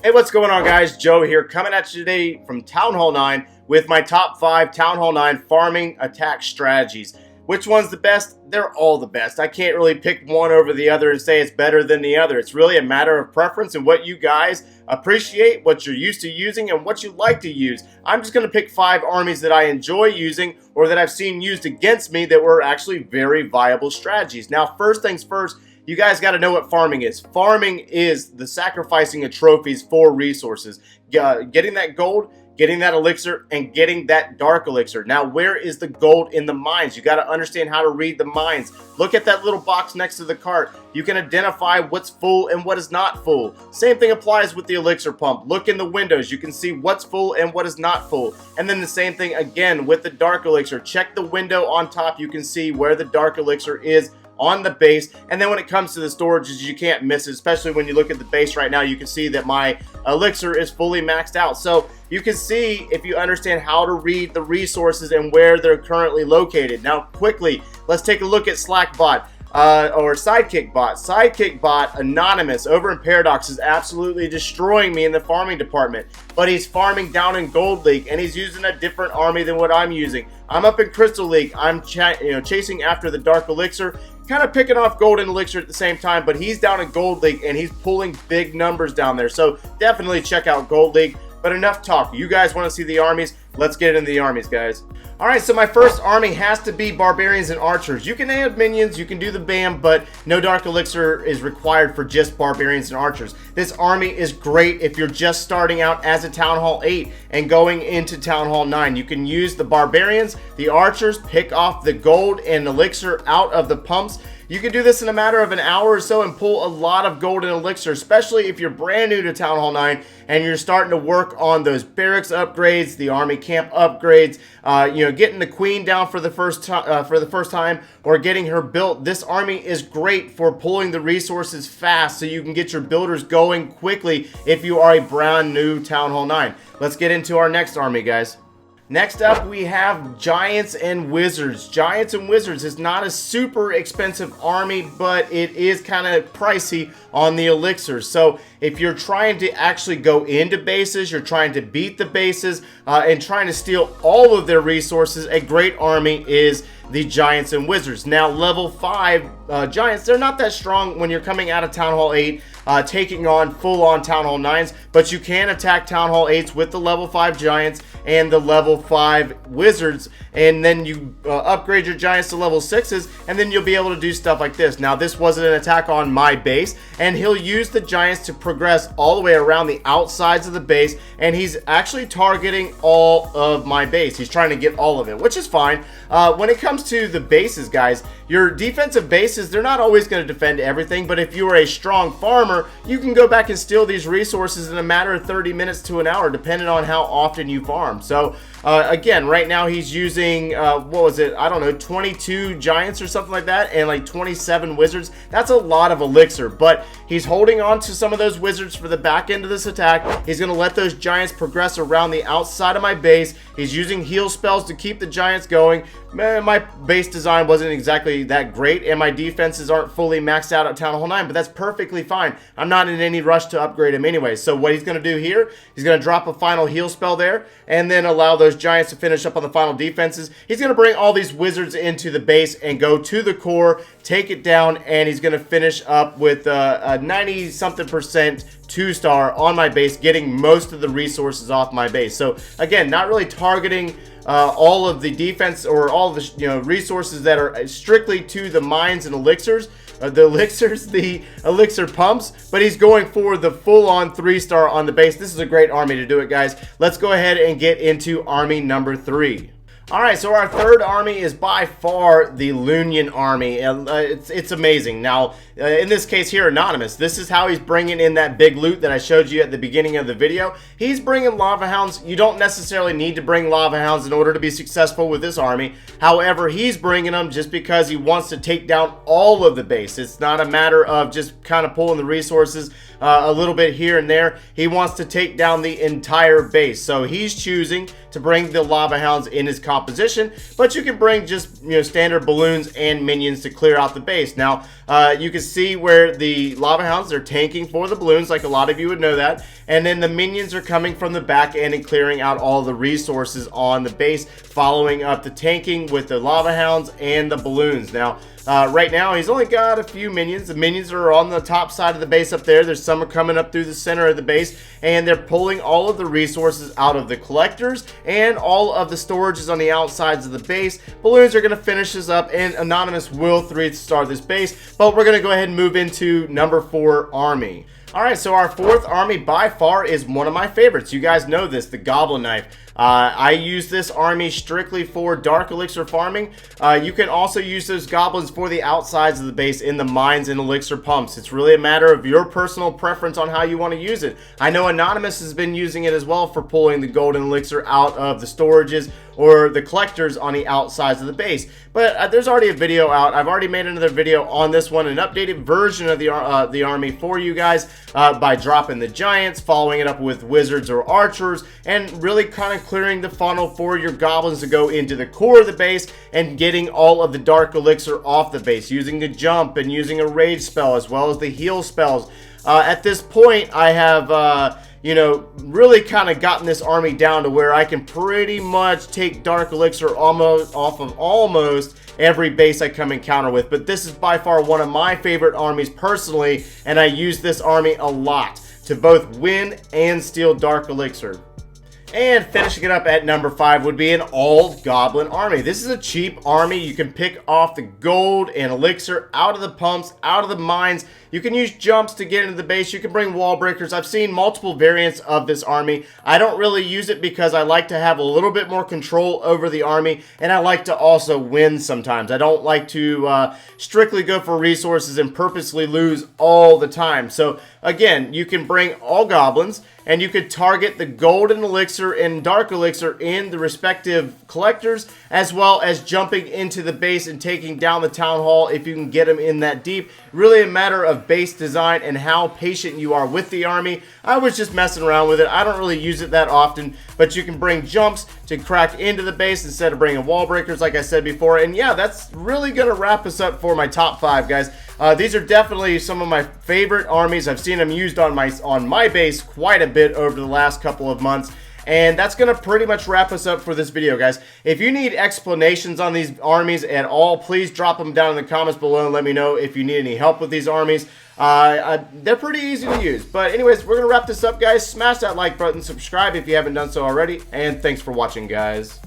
Hey, what's going on, guys? Joe here, coming at you today from Town Hall 9 with my top 5 Town Hall 9 farming attack strategies. Which one's the best? They're all the best. I can't really pick one over the other and say it's better than the other. It's really a matter of preference and what you guys appreciate, what you're used to using, and what you like to use. I'm just going to pick 5 armies that I enjoy using or that I've seen used against me that were actually very viable strategies. Now, first things first, you guys got to know what farming is. Farming is the sacrificing of trophies for resources. Getting that gold, getting that elixir, and getting that dark elixir. Now, where is the gold in the mines? You got to understand how to read the mines. Look at that little box next to the cart. You can identify what's full and what is not full. Same thing applies with the elixir pump. Look in the windows. You can see what's full and what is not full. And then the same thing again with the dark elixir. Check the window on top. You can see where the dark elixir is on the base. And then when it comes to the storages, you can't miss it, especially when you look at the base right now. You can see that my elixir is fully maxed out. So you can see, if you understand how to read the resources and where they're currently located. Now quickly, let's take a look at Slackbot. Or Sidekick Bot. Sidekick Bot, anonymous, over in Paradox, is absolutely destroying me in the farming department. But he's farming down in Gold League, and he's using a different army than what I'm using. I'm up in Crystal League. I'm chasing after the Dark Elixir, kind of picking off Golden Elixir at the same time, but he's down in Gold League, and he's pulling big numbers down there. So definitely check out Gold League. But enough talk. You guys want to see the armies? Let's get into the armies, guys. Alright, so my first army has to be Barbarians and Archers. You can add minions, you can do the BAM, but no Dark Elixir is required for just Barbarians and Archers. This army is great if you're just starting out as a Town Hall 8 and going into Town Hall 9. You can use the Barbarians, the Archers, pick off the gold and elixir out of the pumps. You can do this in a matter of an hour or so and pull a lot of gold and elixir, especially if you're brand new to Town Hall 9 and you're starting to work on those barracks upgrades, the army camp upgrades, getting the queen down for the first time or getting her built. This army is great for pulling the resources fast so you can get your builders going quickly if you are a brand new Town Hall 9. Let's get into our next army, guys. Next up, we have Giants and Wizards. Giants and Wizards is not a super expensive army, but it is kind of pricey on the elixirs. So if you're trying to actually go into bases, you're trying to beat the bases, and trying to steal all of their resources, a great army is the Giants and Wizards. Now, level 5 Giants, they're not that strong when you're coming out of Town Hall 8, taking on full-on Town Hall 9s, but you can attack Town Hall 8s with the level 5 Giants and the level 5 Wizards, and then you upgrade your Giants to level 6s, and then you'll be able to do stuff like this. Now, this wasn't an attack on my base, and he'll use the Giants to progress all the way around the outsides of the base, and he's actually targeting all of my base. He's trying to get all of it, which is fine. When it comes to the bases, guys, your defensive bases, they're not always going to defend everything, but if you are a strong farmer, you can go back and steal these resources in a matter of 30 minutes to an hour, depending on how often you farm. So again, right now he's using what was it, I don't know, 22 Giants or something like that, and like 27 Wizards. That's a lot of elixir, but he's holding on to some of those Wizards for the back end of this attack. He's going to let those Giants progress around the outside of my base. He's using heal spells to keep the Giants going. Man, my base design wasn't exactly that great, and my defenses aren't fully maxed out at Town Hall 9, but that's perfectly fine. I'm not in any rush to upgrade him anyway. So what he's going to do here, he's going to drop a final heal spell there, and then allow those Giants to finish up on the final defenses. He's going to bring all these Wizards into the base and go to the core, take it down, and he's going to finish up with a 90-something% 2-star on my base, getting most of the resources off my base. So again, not really targeting all of the defense or all of the resources that are strictly to the mines and elixirs, the elixir pumps, but he's going for the full-on 3-star on the base. This is a great army to do it, guys. Let's go ahead and get into army number 3. Alright, so our third army is by far the Lunion Army, and it's amazing. Now, in this case here, anonymous, this is how he's bringing in that big loot that I showed you at the beginning of the video. He's bringing Lava Hounds. You don't necessarily need to bring Lava Hounds in order to be successful with this army. However, he's bringing them just because he wants to take down all of the base. It's not a matter of just kind of pulling the resources a little bit here and there. He wants to take down the entire base. So he's choosing to bring the lava hounds in his composition, but you can bring just, standard balloons and minions to clear out the base. Now, you can see where the lava hounds are tanking for the balloons, like a lot of you would know that, and then the minions are coming from the back end and clearing out all the resources on the base, following up the tanking with the lava hounds and the balloons. Now, right now, he's only got a few minions. The minions are on the top side of the base up there. There's some are coming up through the center of the base, and they're pulling all of the resources out of the collectors and all of the storages on the outsides of the base. Balloons are going to finish this up, and Anonymous will 3-star this base, but we're going to go ahead and move into number 4 army. Alright, so our 4th army by far is one of my favorites. You guys know this, the Goblin Knife. I use this army strictly for Dark Elixir farming. You can also use those goblins for the outsides of the base in the mines and elixir pumps. It's really a matter of your personal preference on how you want to use it. I know Anonymous has been using it as well for pulling the golden elixir out of the storages or the collectors on the outsides of the base. But there's already a video out. I've already made another video on this one, an updated version of the army for you guys by dropping the giants, following it up with wizards or archers, and really kind of clearing the funnel for your goblins to go into the core of the base and getting all of the dark elixir off the base, using the jump and using a rage spell as well as the heal spells. At this point, I have really kind of gotten this army down to where I can pretty much take Dark Elixir almost off of almost every base I come encounter with. But this is by far one of my favorite armies personally, and I use this army a lot to both win and steal Dark Elixir. And finishing it up at number 5 would be an all-goblin army. This is a cheap army. You can pick off the gold and elixir out of the pumps, out of the mines. You can use jumps to get into the base. You can bring wall breakers. I've seen multiple variants of this army. I don't really use it because I like to have a little bit more control over the army, and I like to also win sometimes. I don't like to strictly go for resources and purposely lose all the time. So again, you can bring all goblins, and you could target the golden elixir and dark elixir in the respective collectors, as well as jumping into the base and taking down the town hall if you can get them in that deep. Really a matter of base design and how patient you are with the army. I was just messing around with it. I don't really use it that often, but you can bring jumps to crack into the base instead of bringing wall breakers like I said before. And yeah, that's really going to wrap us up for my top 5, guys. These are definitely some of my favorite armies. I've seen them used on my base quite a bit over the last couple of months. And that's going to pretty much wrap us up for this video, guys. If you need explanations on these armies at all, please drop them down in the comments below and let me know if you need any help with these armies. They're pretty easy to use. But anyways, we're going to wrap this up, guys. Smash that like button, subscribe if you haven't done so already, and thanks for watching, guys.